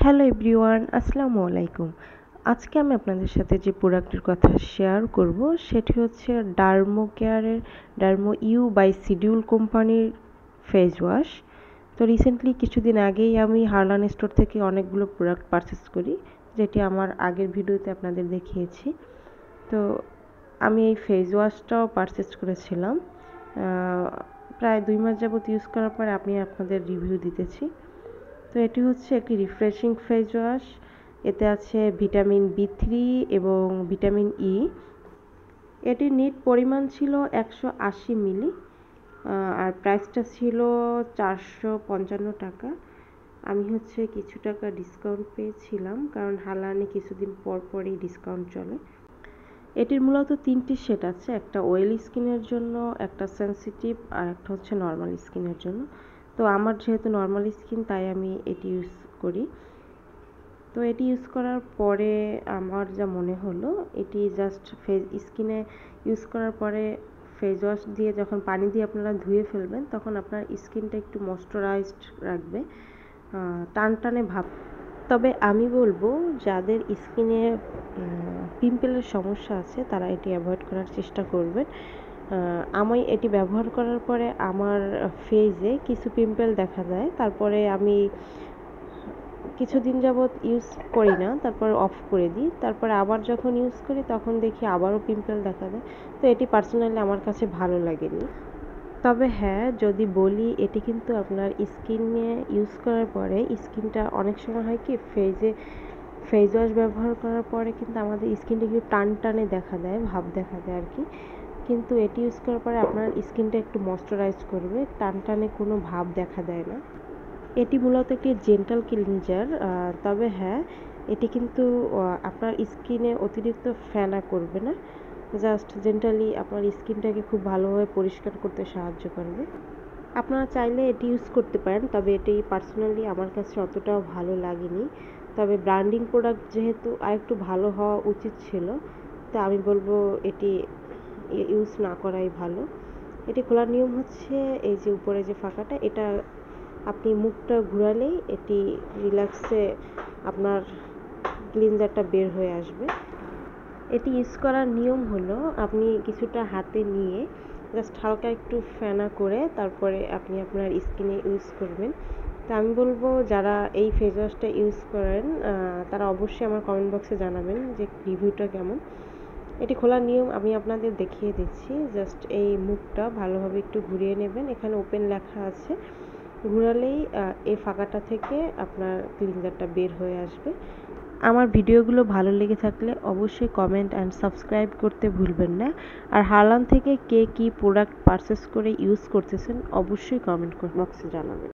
Hello everyone, আসসালামু আলাইকুম। আজকে আমি আপনাদের সাথে যে প্রোডাক্টের কথা শেয়ার করব সেটি হচ্ছে ডার্মো কেয়ারের ডার্মো ইউ বাই সিডিউল কোম্পানির ফেস ওয়াশ। তো রিসেন্টলি কিছুদিন আগেই আমি হারলান স্টোর থেকে অনেকগুলো প্রোডাক্ট পারচেস করি, যেটি আমার আগের ভিডিওতে আপনাদের দেখিয়েছি। তো আমি এই ফেস ওয়াশটাও পারচেস করেছিলাম। প্রায় 2 মাস যাবত ইউজ করার পরে আমি আপনাদের রিভিউ দিতেছি। তো এটি হচ্ছে একটি রিফ্রেশিং ফেস ওয়াশ। এতে আছে ভিটামিন বি3 এবং ভিটামিন ই। এটির নিট পরিমাণ ছিল 180 মিলি, আর প্রাইসটা ছিল 455 টাকা। আমি হচ্ছে কিছু টাকা ডিসকাউন্ট পেয়েছিলাম, কারণ হালানে কিছুদিন পর পরই ডিসকাউন্ট চলে। এটির মূলত 3টি শেড আছে, একটা অয়েলি স্কিনের জন্য, একটা সেনসিটিভ, আর একটা হচ্ছে নর্মাল স্কিনের জন্য। তো আমার যেহেতু নর্মাল স্কিন, তাই আমি এটি ইউজ করি। তো এটি ইউজ করার পরে আমার যা মনে হলো, এটি জাস্ট স্কিনে ইউজ করার পরে ফেস ওয়াশ দিয়ে যখন পানি দিয়ে আপনারা ধুয়ে ফেলবেন, তখন আপনার স্কিনটা একটু ময়শ্চারাইজড রাখবে, টানটানে ভাব। তবে আমি বলবো যাদের স্কিনে পিম্পলের সমস্যা আছে তারা এটি অ্যাভয়েড করার চেষ্টা করবেন। আমি এটি ব্যবহার করার পরে আমার ফেসে কিছু পিম্পল দেখা যায়, তারপরে আমি কিছুদিন যাবৎ ইউজ করি না, তারপর অফ করে দিই। তারপরে আবার যখন ইউজ করি তখন দেখি আবারও পিম্পল দেখা দেয়। তো এটি পার্সোনালি আমার কাছে ভালো লাগেনি। তবে হ্যাঁ, যদি বলি, এটি কিন্তু আপনার স্কিনে ইউজ করার পরে স্কিনটা অনেক সময় হয় কি, ফেস ওয়াশ ব্যবহার করার পরে কিন্তু আমাদের স্কিনটা একটু টানে দেখা দেয়, ভাব দেখা দেয় আর কি। কিন্তু এটি ইউজ করার পরে আপনার স্কিনটা একটু ময়শ্চারাইজ করবে, টানে কোনো ভাব দেখা দেয় না। এটি মূলত একটি জেন্টাল ক্লিনজার। তবে হ্যাঁ, এটি কিন্তু আপনার স্কিনে অতিরিক্ত ফেনা করবে না, জাস্ট জেন্টালি আপনার স্কিনটাকে খুব ভালোভাবে পরিষ্কার করতে সাহায্য করবে। আপনারা চাইলে এটি ইউজ করতে পারেন, তবে এটি পার্সোনালি আমার কাছে অতটাও ভালো লাগেনি। তবে ব্র্যান্ডিং প্রোডাক্ট যেহেতু আরেকটু ভালো হওয়া উচিত ছিল, তা আমি বলবো এটি ইউজ না করাই ভালো। এটি খোলার নিয়ম হচ্ছে, এই যে উপরে যে ফাঁকাটা, এটা আপনি মুখটা ঘোরালেই এটি রিল্যাক্সে আপনার ক্লিনজারটা বের হয়ে আসবে। এটি ইউজ করার নিয়ম হলো, আপনি কিছুটা হাতে নিয়ে জাস্ট হালকা একটু ফেনা করে তারপরে আপনি আপনার স্কিনে ইউজ করবেন। তো আমি বলবো যারা এই ফেস ওয়াশটা ইউজ করেন তারা অবশ্যই আমার কমেন্ট বক্সে জানাবেন যে রিভিউটা কেমন। এটি খোলার নিয়ম আমি আপনাদের দেখিয়ে দিচ্ছি। জাস্ট এই মুখটা ভালোভাবে একটু ঘুরিয়ে নেবেন, এখানে ওপেন লেখা আছে, ঘোরালেই এই ফাঁকাটা থেকে আপনার ক্লিনজারটা বের হয়ে আসবে। আমার ভিডিওগুলো ভালো লেগে থাকলে অবশ্যই কমেন্ট অ্যান্ড সাবস্ক্রাইব করতে ভুলবেন না। আর হারলান থেকে কে কী প্রোডাক্ট পারচেস করে ইউজ করতেছেন অবশ্যই কমেন্ট বক্সে জানাবেন।